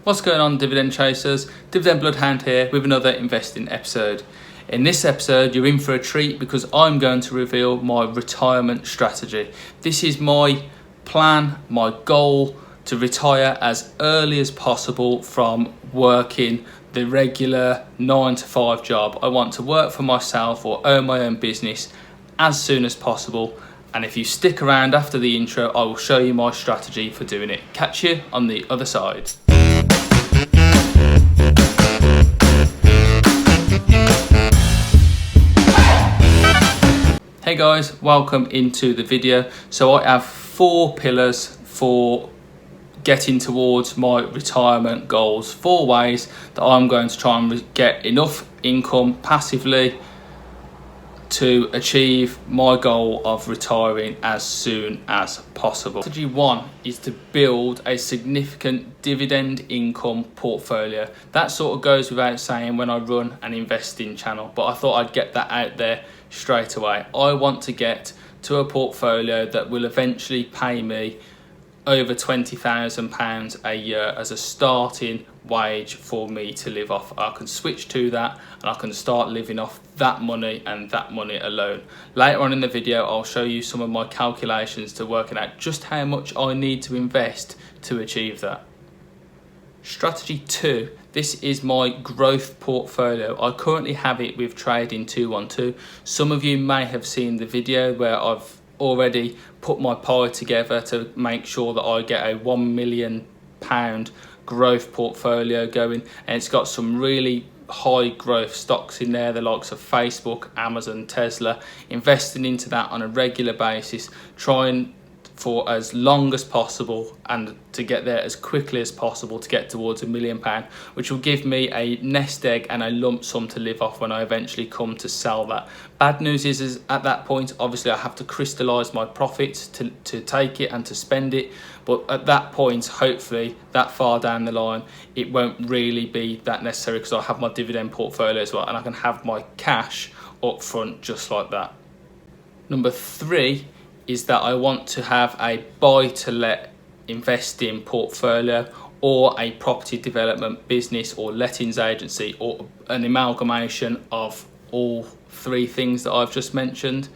What's going on, dividend chasers? Dividend Bloodhound here with another investing episode. In this episode, you're in for a treat because I'm going to reveal my retirement strategy. This is my plan, my goal to retire as early as possible from working the regular 9 to 5 job. I want to work for myself or own my own business as soon as possible. And if you stick around after the intro, I will show you my strategy for doing it. Catch you on the other side. Hey guys, welcome into the video. So I have 4 pillars for getting towards my retirement goals, 4 ways that I'm going to try and get enough income passively to achieve my goal of retiring as soon as possible. Strategy 1 is to build a significant dividend income portfolio. That sort of goes without saying when I run an investing channel, but I thought I'd get that out there straight away. I want to get to a portfolio that will eventually pay me over £20,000 a year as a starting wage for me to live off. I can switch to that and I can start living off that money and that money alone. Later on in the video, I'll show you some of my calculations to working out just how much I need to invest to achieve that. Strategy 2, this is my growth portfolio. I currently have it with Trading 212. Some of you may have seen the video where I've already put my pie together to make sure that I get a £1 million growth portfolio going, and it's got some really high growth stocks in there, the likes of Facebook, Amazon, Tesla. Investing into that on a regular basis, trying for as long as possible and to get there as quickly as possible to get towards £1 million, which will give me a nest egg and a lump sum to live off when I eventually come to sell that. Bad news is at that point, obviously I have to crystallize my profits to take it and to spend it. But at that point, hopefully that far down the line, it won't really be that necessary because I have my dividend portfolio as well, and I can have my cash up front just like that. Number 3 is that I want to have a buy-to-let investing portfolio or a property development business or lettings agency or an amalgamation of all 3 things that I've just mentioned.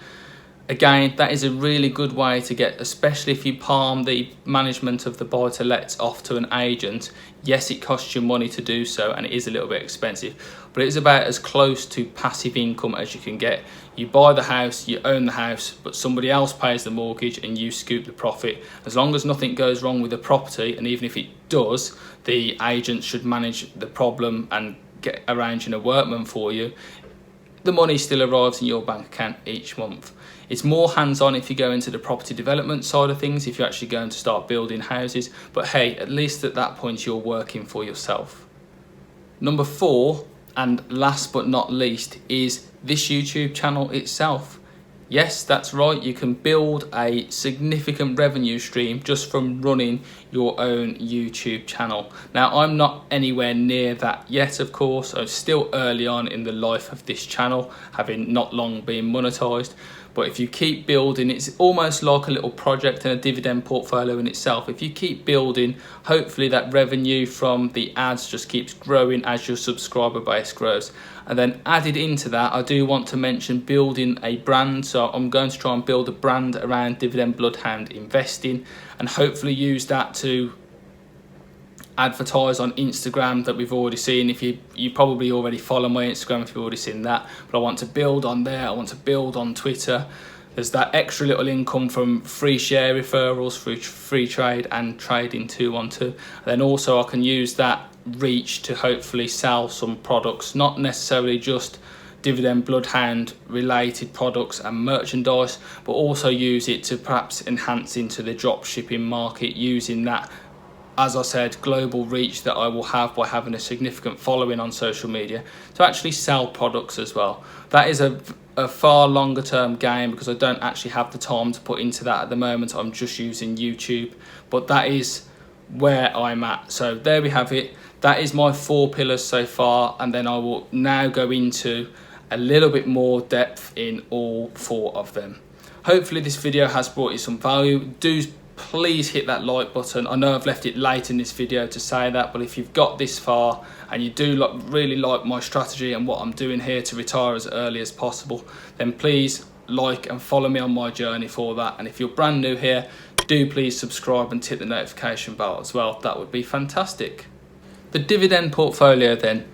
Again, that is a really good way to get, especially if you palm the management of the buy-to-lets off to an agent. Yes, it costs you money to do so and it is a little bit expensive, but it's about as close to passive income as you can get. You buy the house, you own the house, but somebody else pays the mortgage and you scoop the profit. As long as nothing goes wrong with the property, and even if it does, the agent should manage the problem and get arranging a workman for you. The money still arrives in your bank account each month. It's more hands-on if you go into the property development side of things, if you're actually going to start building houses. But hey, at least at that point you're working for yourself. Number 4, and last but not least, is this YouTube channel itself. Yes, that's right, you can build a significant revenue stream just from running your own YouTube channel. Now, I'm not anywhere near that yet, of course. I'm still early on in the life of this channel, having not long been monetized. But if you keep building, it's almost like a little project and a dividend portfolio in itself. If you keep building, hopefully that revenue from the ads just keeps growing as your subscriber base grows. And then added into that, I do want to mention building a brand. So I'm going to try and build a brand around Dividend Bloodhound Investing and hopefully use that to advertise on Instagram that we've already seen. If you probably already follow my Instagram if you've already seen that, but I want to build on there. I want to build on Twitter. There's that extra little income from free share referrals through Freetrade and Trading 212. And then also I can use that reach to hopefully sell some products, not necessarily just Dividend Bloodhound related products and merchandise, but also use it to perhaps enhance into the drop shipping market, using that, as I said, global reach that I will have by having a significant following on social media to actually sell products as well. That is a far longer term game because I don't actually have the time to put into that at the moment. I'm just using YouTube, but that is where I'm at. So there we have it. That is my 4 pillars so far, and then I will now go into a little bit more depth in all 4 of them. Hopefully this video has brought you some value. Do please hit that like button. I know I've left it late in this video to say that, but if you've got this far and you do really like my strategy and what I'm doing here to retire as early as possible, then please like and follow me on my journey for that. And if you're brand new here, do please subscribe and hit the notification bell as well. That would be fantastic. The dividend portfolio then.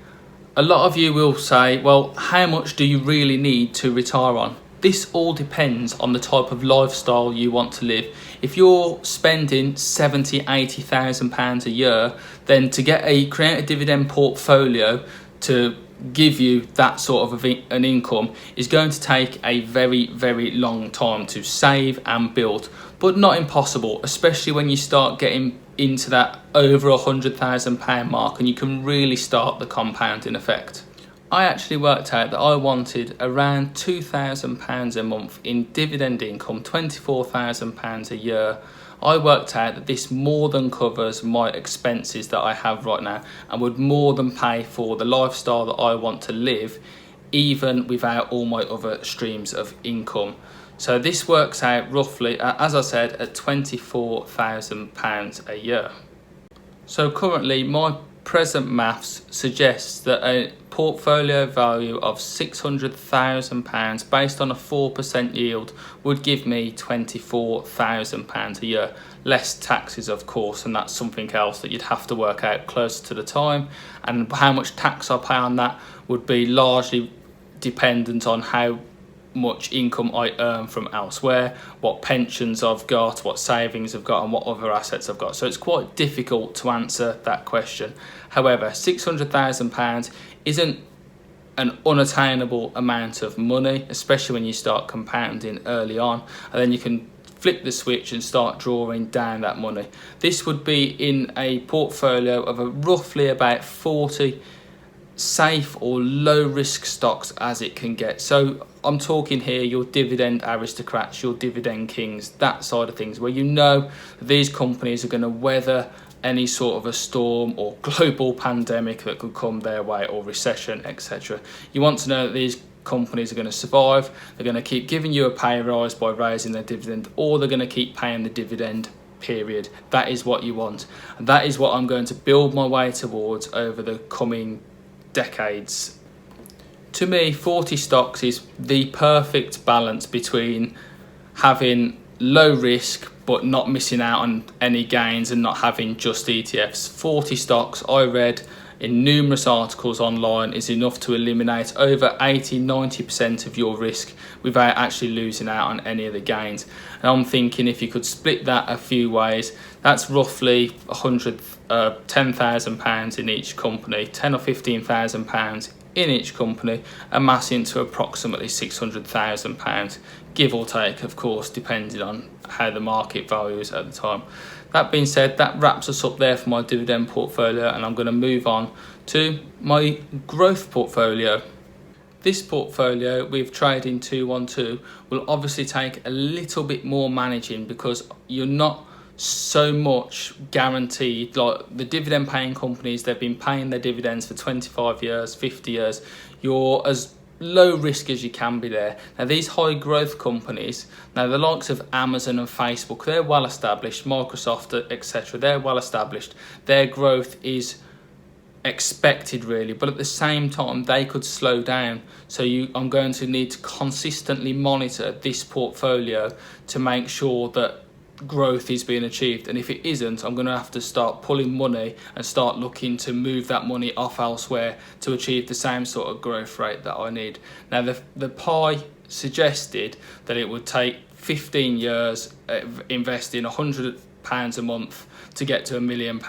A lot of you will say, well, how much do you really need to retire on? This all depends on the type of lifestyle you want to live. If you're spending £70,000–£80,000 a year, then to create a dividend portfolio to give you that sort of an income is going to take a very, very long time to save and build, but not impossible, especially when you start getting into that over £100,000 mark and you can really start the compounding effect. I actually worked out that I wanted around £2,000 a month in dividend income, £24,000 a year. I worked out that this more than covers my expenses that I have right now and would more than pay for the lifestyle that I want to live, even without all my other streams of income. So this works out roughly, as I said, at £24,000 a year. So currently my present maths suggests that a portfolio value of £600,000 based on a 4% yield would give me £24,000 a year, less taxes of course, and that's something else that you'd have to work out closer to the time, and how much tax I pay on that would be largely dependent on how much income I earn from elsewhere, what pensions I've got, what savings I've got, and what other assets I've got. So it's quite difficult to answer that question. However, £600,000 isn't an unattainable amount of money, especially when you start compounding early on, and then you can flip the switch and start drawing down that money. This would be in a portfolio of roughly about 40 safe or low risk stocks as it can get. So I'm talking here your dividend aristocrats, your dividend kings, that side of things, where you know that these companies are going to weather any sort of a storm or global pandemic that could come their way, or recession, etc. You want to know that these companies are going to survive, they're going to keep giving you a pay rise by raising their dividend, or they're going to keep paying the dividend, period. That is what you want, and that is what I'm going to build my way towards over the coming decades. To me, 40 stocks is the perfect balance between having low risk but not missing out on any gains and not having just ETFs. 40 stocks, I read in numerous articles online, is enough to eliminate over 80–90% of your risk without actually losing out on any of the gains. And I'm thinking if you could split that a few ways, that's roughly £10,000 in each company, £10,000 or £15,000 in each company, amassing to approximately £600,000, give or take, of course, depending on how the market values at the time. That being said, that wraps us up there for my dividend portfolio, and I'm going to move on to my growth portfolio. This portfolio with Trading 212 will obviously take a little bit more managing because you're not so much guaranteed. Like the dividend paying companies, they've been paying their dividends for 25 years, 50 years. You're as low risk as you can be there. Now these high growth companies, now the likes of Amazon and Facebook, they're well established, Microsoft, etc., they're well established. Their growth is expected really, but at the same time they could slow down. So I'm going to need to consistently monitor this portfolio to make sure that growth is being achieved, and if it isn't, I'm going to have to start pulling money and start looking to move that money off elsewhere to achieve the same sort of growth rate that I need. Now the pie suggested that it would take 15 years investing £100 a month to get to £1 million.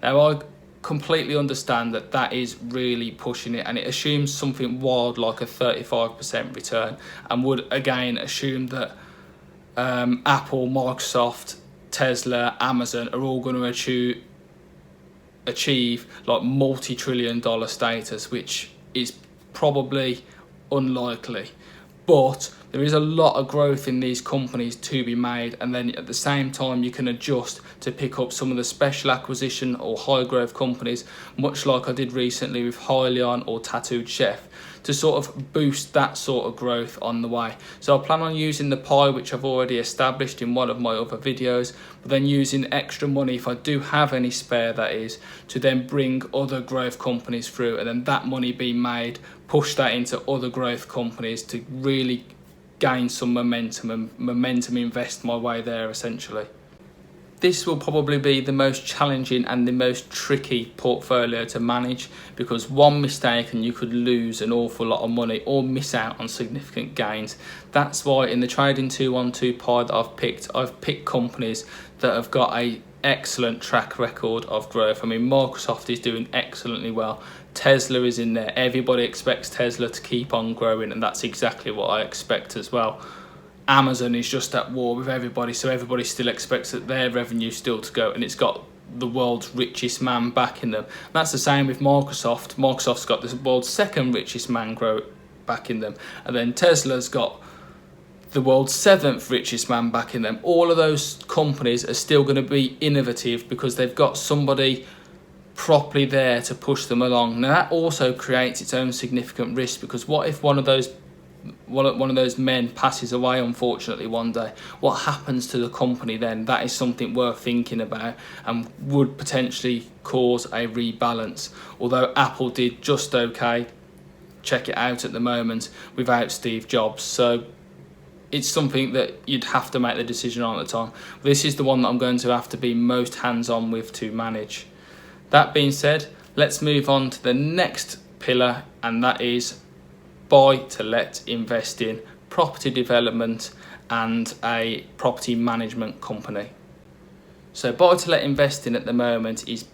Now I completely understand that that is really pushing it, and it assumes something wild like a 35% return, and would again assume that Apple, Microsoft, Tesla, Amazon are all going to achieve like multi-trillion-dollar status, which is probably unlikely. But There is a lot of growth in these companies to be made, and then at the same time you can adjust to pick up some of the special acquisition or high growth companies, much like I did recently with Hyliion or Tattooed Chef, to sort of boost that sort of growth on the way. So I plan on using the pie, which I've already established in one of my other videos, but then using extra money, if I do have any spare that is, to then bring other growth companies through, and then that money being made, push that into other growth companies to really gain some momentum and momentum invest my way there essentially. This will probably be the most challenging and the most tricky portfolio to manage, because one mistake and you could lose an awful lot of money or miss out on significant gains. That's why in the Trading 212 pie that I've picked companies that have got a excellent track record of growth. I mean, Microsoft is doing excellently well. Tesla is in there. Everybody expects Tesla to keep on growing, and that's exactly what I expect as well. Amazon is just at war with everybody, so everybody still expects that their revenue still to go, and it's got the world's richest man backing them. And that's the same with Microsoft. Microsoft's got the world's second richest man backing them, and then Tesla's got the world's seventh richest man backing them. All of those companies are still going to be innovative because they've got somebody properly there to push them along. Now that also creates its own significant risk, because what if one of those men passes away unfortunately one day? What happens to the company then? That is something worth thinking about and would potentially cause a rebalance. Although Apple did just okay, check it out at the moment, without Steve Jobs. So it's something that you'd have to make the decision on at the time. This is the one that I'm going to have to be most hands-on with to manage. That being said, let's move on to the next pillar, and that is buy to let investing, property development and a property management company. So buy to let investing at the moment is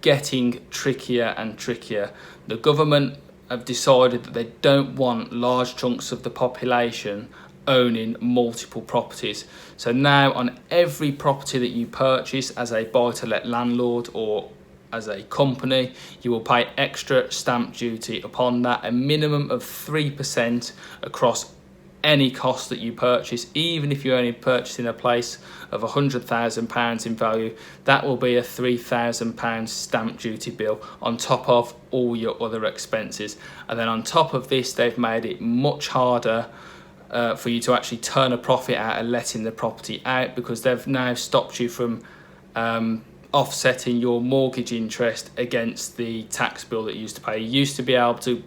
getting trickier and trickier. The government have decided that they don't want large chunks of the population owning multiple properties. So now on every property that you purchase as a buy to let landlord or as a company, you will pay extra stamp duty upon that, a minimum of 3% across any cost that you purchase. Even if you're only purchasing a place of £100,000 in value, that will be a £3,000 stamp duty bill on top of all your other expenses. And then on top of this, they've made it much harder for you to actually turn a profit out of letting the property out, because they've now stopped you from offsetting your mortgage interest against the tax bill that you used to pay. You used to be able to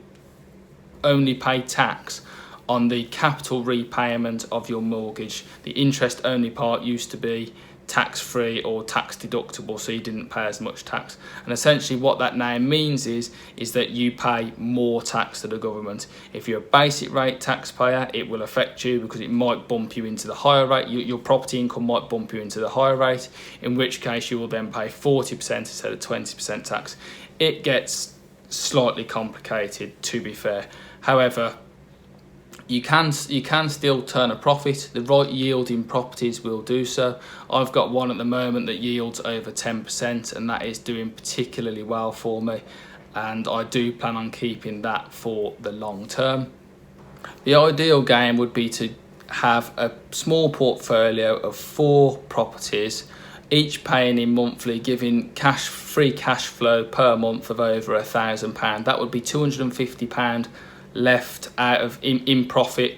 only pay tax on the capital repayment of your mortgage. The interest only part used to be tax free or tax deductible, so you didn't pay as much tax. And essentially what that now means is that you pay more tax to the government. If you're a basic rate taxpayer, it will affect you because it might bump you into the higher rate. Your property income might bump you into the higher rate, in which case you will then pay 40% instead of 20% tax. It gets slightly complicated, to be fair. However, you can still turn a profit. The right yielding properties will do so. I've got one at the moment that yields over 10%, and that is doing particularly well for me, and I do plan on keeping that for the long term. The ideal game would be to have a small portfolio of 4 properties, each paying in monthly, giving free cash flow per month of over £1,000. That would be £250 left out of in profit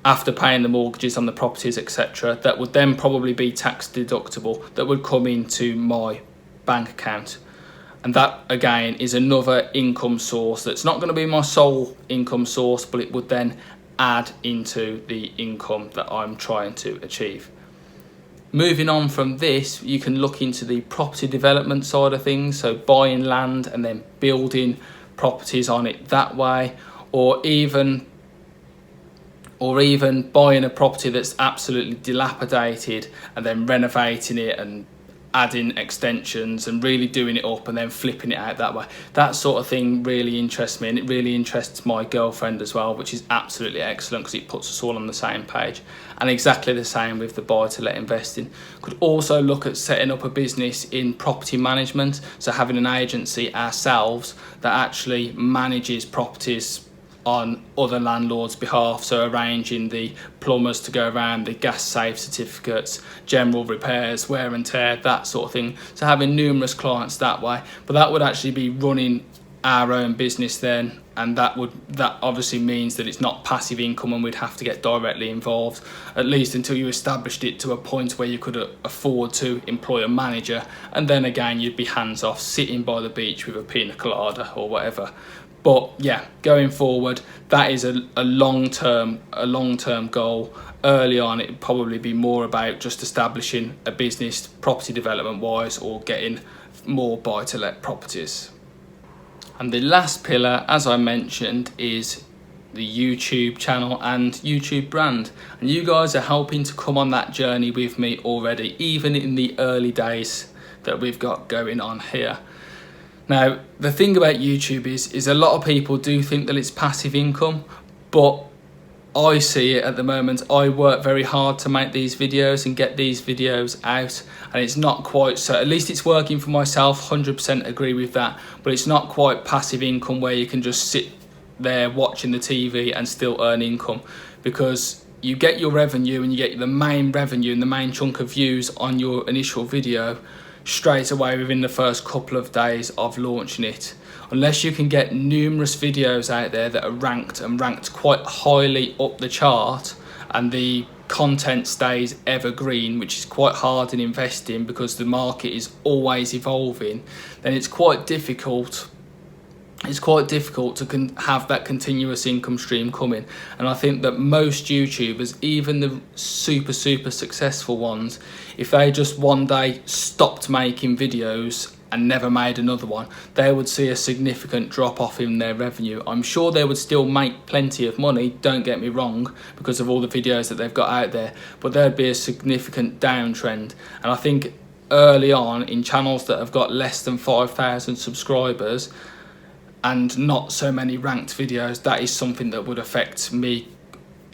after paying the mortgages on the properties, etc. That would then probably be tax deductible, that would come into my bank account. And that again is another income source that's not going to be my sole income source, but it would then add into the income that I'm trying to achieve. Moving on from this, you can look into the property development side of things, so buying land and then building properties on it that way, or even buying a property that's absolutely dilapidated and then renovating it and adding extensions and really doing it up and then flipping it out that way. That sort of thing really interests me, and it really interests my girlfriend as well, which is absolutely excellent because it puts us all on the same page. And exactly the same with the buy to let investing. Could also look at setting up a business in property management, so having an agency ourselves that actually manages properties on other landlords' behalf, so arranging the plumbers to go around, the gas safe certificates, general repairs, wear and tear, that sort of thing. So having numerous clients that way, but that would actually be running our own business then, and that obviously means that it's not passive income and we'd have to get directly involved, at least until you established it to a point where you could afford to employ a manager, and then again you'd be hands off sitting by the beach with a pina colada or whatever. But yeah, going forward, that is a long-term goal. Early on, it would probably be more about just establishing a business property development wise, or getting more buy-to-let properties. And the last pillar, as I mentioned, is the YouTube channel and YouTube brand. And you guys are helping to come on that journey with me already, even in the early days that we've got going on here. Now, the thing about YouTube is a lot of people do think that it's passive income, but I see it at the moment. I work very hard to make these videos and get these videos out, and it's not quite so, at least it's working for myself, 100% agree with that, but it's not quite passive income where you can just sit there watching the TV and still earn income, because you get your revenue and you get the main revenue and the main chunk of views on your initial video straight away within the first couple of days of launching it. Unless you can get numerous videos out there that are ranked quite highly up the chart, and the content stays evergreen, which is quite hard in investing because the market is always evolving, then it's quite difficult to have that continuous income stream coming. And I think that most YouTubers, even the super successful ones, if they just one day stopped making videos and never made another one, they would see a significant drop off in their revenue. I'm sure they would still make plenty of money, don't get me wrong, because of all the videos that they've got out there, but there'd be a significant downtrend. And I think early on, in channels that have got less than 5,000 subscribers and not so many ranked videos, that is something that would affect me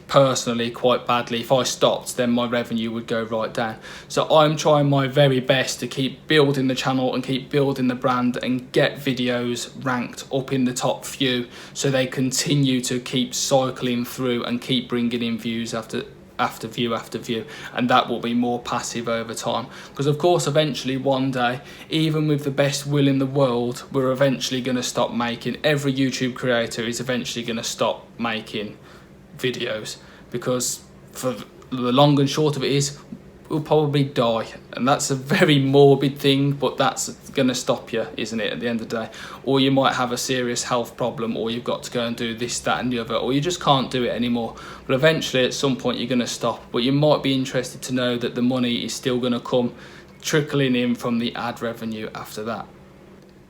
personally quite badly. If I stopped, then my revenue would go right down. So I'm trying my very best to keep building the channel and keep building the brand and get videos ranked up in the top few, so they continue to keep cycling through and keep bringing in views after view, and that will be more passive over time. Because of course, eventually one day, even with the best will in the world, we're eventually going to stop making, every YouTube creator is eventually going to stop making videos, because for the long and short of it is, we'll probably die. And that's a very morbid thing, but that's going to stop you, isn't it, at the end of the day? Or you might have a serious health problem, or you've got to go and do this, that and the other, or you just can't do it anymore. But eventually at some point you're going to stop. But you might be interested to know that the money is still going to come trickling in from the ad revenue after that.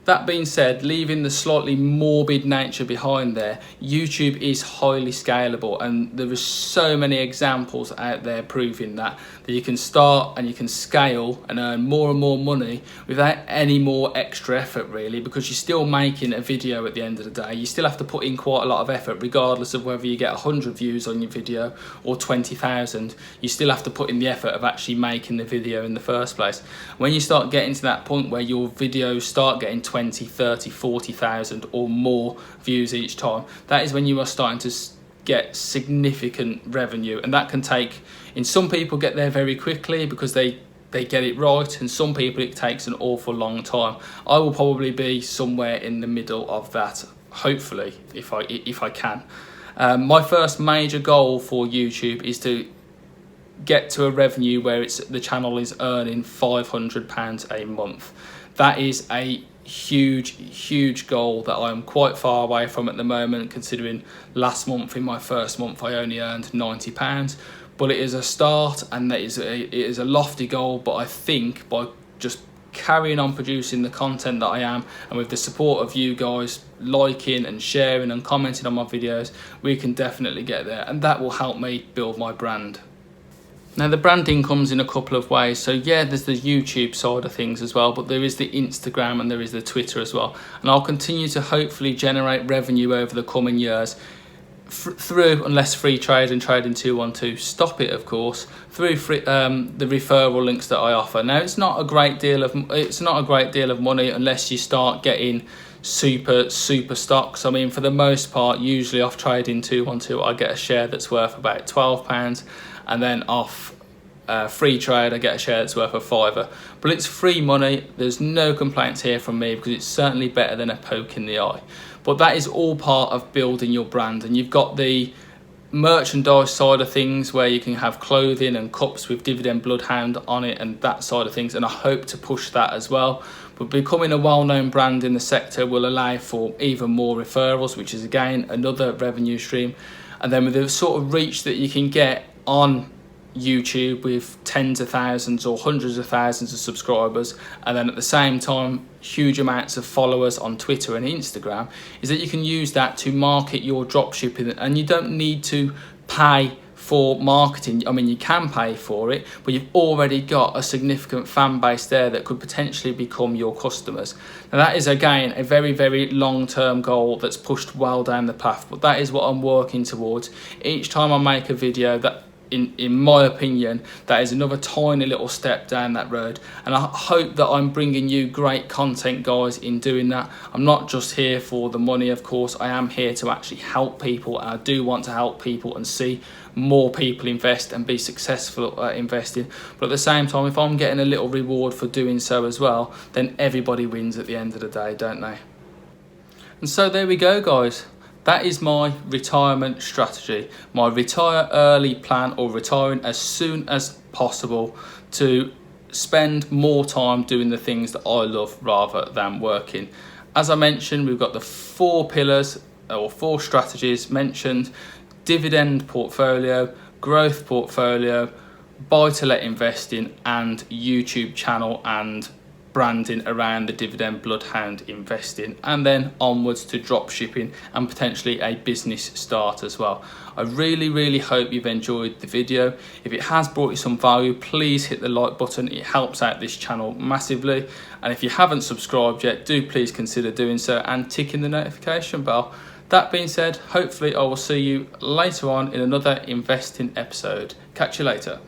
That being said, leaving the slightly morbid nature behind there, YouTube is highly scalable, and there are so many examples out there proving that you can start and you can scale and earn more and more money without any more extra effort, really, because you're still making a video at the end of the day. You still have to put in quite a lot of effort, regardless of whether you get 100 views on your video or 20,000. You still have to put in the effort of actually making the video in the first place. When you start getting to that point where your videos start getting 20, 30, 40,000 or more views each time, that is when you are starting to get significant revenue. And that can take, in some people get there very quickly because they get it right, and some people it takes an awful long time. I will probably be somewhere in the middle of that, hopefully, if I can. My first major goal for YouTube is to get to a revenue where the channel is earning £500 a month. That is a huge goal that I'm quite far away from at the moment, considering last month, in my first month, I only earned £90. But it is a start, and it is a lofty goal. But I think by just carrying on producing the content that I am, and with the support of you guys liking and sharing and commenting on my videos, we can definitely get there, and that will help me build my brand. Now, the branding comes in a couple of ways. So yeah, there's the YouTube side of things as well, but there is the Instagram and there is the Twitter as well. And I'll continue to hopefully generate revenue over the coming years through, unless Freetrade and Trading 212 stop it, of course, through the referral links that I offer. Now, it's not a great deal of money unless you start getting super stocks. I mean, for the most part, usually off Trading 212, I get a share that's worth about £12, and then off Freetrade, I get a share that's worth a £5. But it's free money. There's no complaints here from me, because it's certainly better than a poke in the eye. But that is all part of building your brand. And you've got the merchandise side of things, where you can have clothing and cups with Dividend Bloodhound on it and that side of things, and I hope to push that as well. But becoming a well-known brand in the sector will allow for even more referrals, which is again another revenue stream. And then with the sort of reach that you can get on YouTube with tens of thousands or hundreds of thousands of subscribers, and then at the same time huge amounts of followers on Twitter and Instagram, is that you can use that to market your dropshipping, and you don't need to pay for marketing. I mean, you can pay for it, but you've already got a significant fan base there that could potentially become your customers. Now, that is again a very long-term goal that's pushed well down the path, but that is what I'm working towards. Each time I make a video, that in my opinion, that is another tiny little step down that road, and I hope that I'm bringing you great content, guys, in doing that. I'm not just here for the money, of course. I am here to actually help people, and I do want to help people and see more people invest and be successful at investing. But at the same time, if I'm getting a little reward for doing so as well, then everybody wins at the end of the day, don't they? And so there we go, guys. That is my retirement strategy, my retire early plan, or retiring as soon as possible, to spend more time doing the things that I love rather than working. As I mentioned, we've got the 4 pillars or 4 strategies mentioned: dividend portfolio, growth portfolio, buy-to-let investing, and YouTube channel and branding around the Dividend Bloodhound investing, and then onwards to drop shipping and potentially a business start as well. I really hope you've enjoyed the video. If it has brought you some value, please hit the like button. It helps out this channel massively. And if you haven't subscribed yet, do please consider doing so and ticking the notification bell. That being said, hopefully I will see you later on in another investing episode. Catch you later.